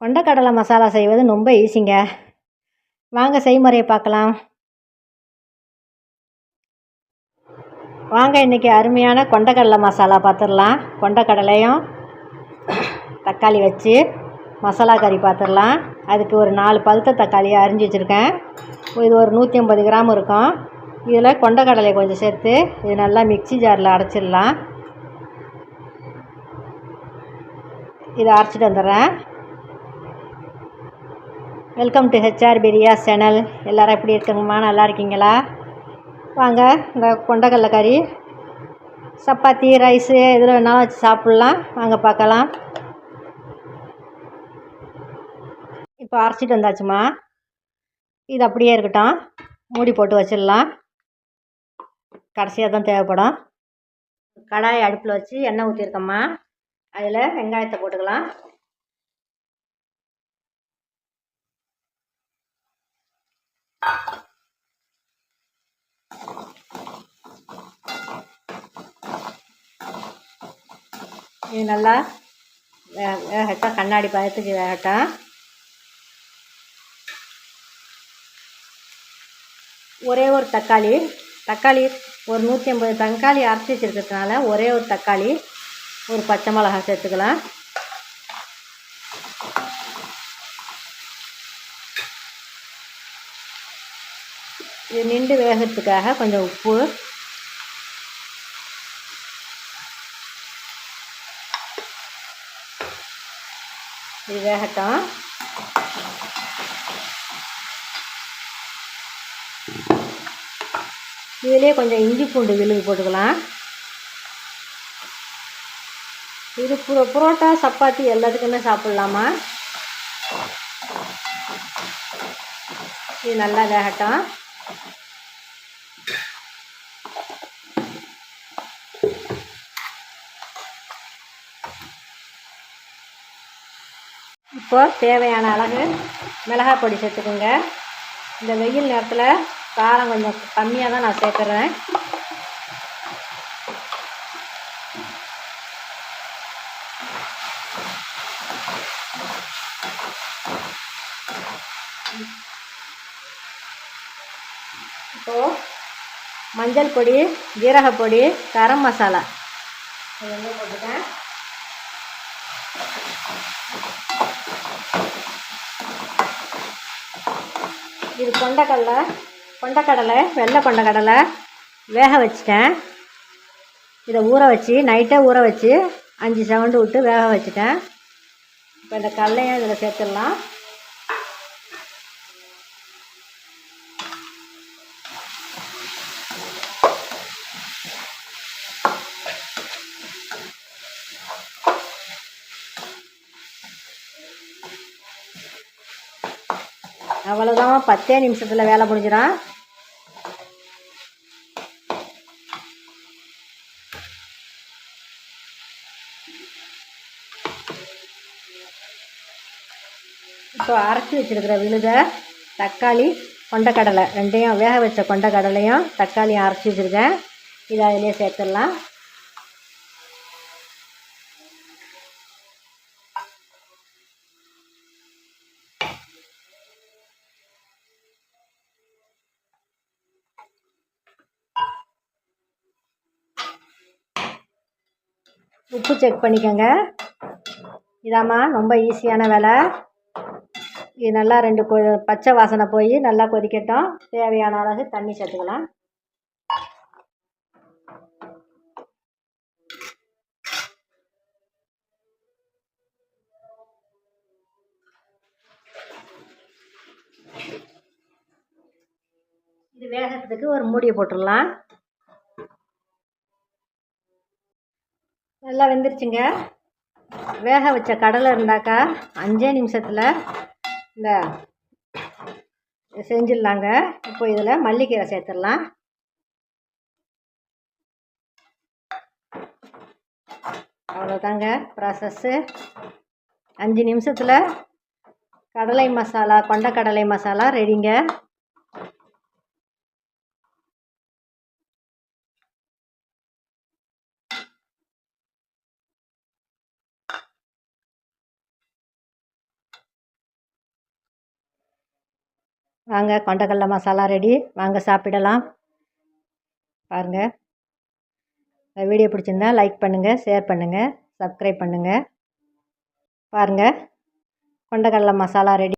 கொண்டக்கடலை மசாலா செய்வது ரொம்ப ஈஸிங்க. வாங்க செய்முறையை பார்க்கலாம். வாங்க இன்றைக்கி அருமையான கொண்டக்கடலை மசாலா பார்த்துடலாம். கொண்டக்கடலையும் தக்காளி வச்சு மசாலா கறி பார்த்துடலாம். அதுக்கு ஒரு 4 பழுத்த தக்காளியை அரிஞ்சு வச்சுருக்கேன். இது ஒரு 150 கிராம் இருக்கும். இதில் கொண்டக்கடலை கொஞ்சம் சேர்த்து இது நல்லா மிக்ஸி ஜாரில் அரைச்சிடலாம். இதை அரைச்சிட்டு வந்துடுறேன். Welcome to HR Priya's channel. எல்லோரும் எப்படி இருக்குங்கம்மா? நல்லா இருக்கீங்களா? வாங்க இந்த கொண்டக்கடலை கறி சப்பாத்தி ரைஸு இதில் வேணாலும் வச்சு சாப்பிட்லாம். வாங்க பார்க்கலாம். இப்போ அரைச்சிட்டு வந்தாச்சுமா. இது அப்படியே இருக்கட்டும், மூடி போட்டு வச்சிடலாம். கடைசியாக தான் தேவைப்படும். கடாயை அடுப்பில் வச்சு எண்ணெய் ஊற்றிருக்கோம்மா. அதில் வெங்காயத்தை போட்டுக்கலாம். இது நல்லா வேகட்டும், கண்ணாடி பதத்துக்கு வேகட்டும். ஒரே ஒரு தக்காளி ஒரு 150 தக்காளி அரைச்சி வச்சுருக்கிறதுனால ஒரே ஒரு தக்காளி, ஒரு பச்சை மிளகாய் சேர்த்துக்கலாம். இது நின்று வேகிறதுக்காக கொஞ்சம் உப்பு, இது வேகட்டும். இதிலே கொஞ்சம் இஞ்சி பூண்டு விழுது போட்டுக்கலாம். இது புரோட்டா சப்பாத்தி எல்லாத்துக்குமே சாப்பிட்லாமா. இது நல்லா வேகட்டும். இப்போ தேவையான அளவு மிளகாய் பொடி சேர்த்துக்கோங்க. இந்த வெயில் நேரத்தில் காரம் கொஞ்சம் கம்மியாக தான் நான் சேர்க்குறேன். இப்போது மஞ்சள் பொடி, ஜீரகப்பொடி, கரம் மசாலா இதெல்லாம் போட்டுட்டேன். இது கொண்டக்கடலை வெள்ளை கொண்டக்கடலை வேக வச்சிட்டேன். இதை ஊற வச்சு நைட்டே ஊற வச்சு 5 செகண்டு விட்டு வேக வச்சுட்டேன். இப்போ இந்த கடலையும் இதில் சேர்த்துடலாம். அவ்வளோதான், 10 நிமிஷத்தில் வேலை முடிஞ்சிடும். இப்போ அரைச்சி வச்சுருக்கிற விழுதை தக்காளி கொண்டக்கடலை ரெண்டையும் வேக வச்ச கொண்டக்கடலையும் தக்காளியும் அரைச்சி வச்சுருக்கேன். இதை அதிலே சேர்த்துடலாம். உப்பு செக் பண்ணிக்கோங்க. இதாம்மா ரொம்ப ஈஸியான வேலை. இது நல்லா 2 பச்சை வாசனை போய் நல்லா கொதிக்கட்டும். தேவையான அளவு தண்ணி சேர்த்துக்கலாம். இது வேகிறதுக்கு ஒரு மூடியை போட்டுடலாம். நல்லா வெந்துருச்சுங்க. வேக வச்ச கடலை இருந்தாக்கா 5 நிமிஷத்தில் இந்த செஞ்சிடலாங்க. இப்போ இதில் மல்லிக்கீரை சேர்த்துடலாம். அவ்வளோதாங்க ப்ராசஸ்ஸு. 5 நிமிஷத்தில் கடலை மசாலா கொண்டக்கடலை மசாலா ரெடிங்க. வாங்க, கொண்டக்கடலை மசாலா ரெடி. வாங்க சாப்பிடலாம். பாருங்கள், இந்த வீடியோ பிடிச்சிருந்தா லைக் பண்ணுங்கள், ஷேர் பண்ணுங்கள், சப்ஸ்கிரைப் பண்ணுங்கள். பாருங்கள், கொண்டக்கடலை மசாலா ரெடி.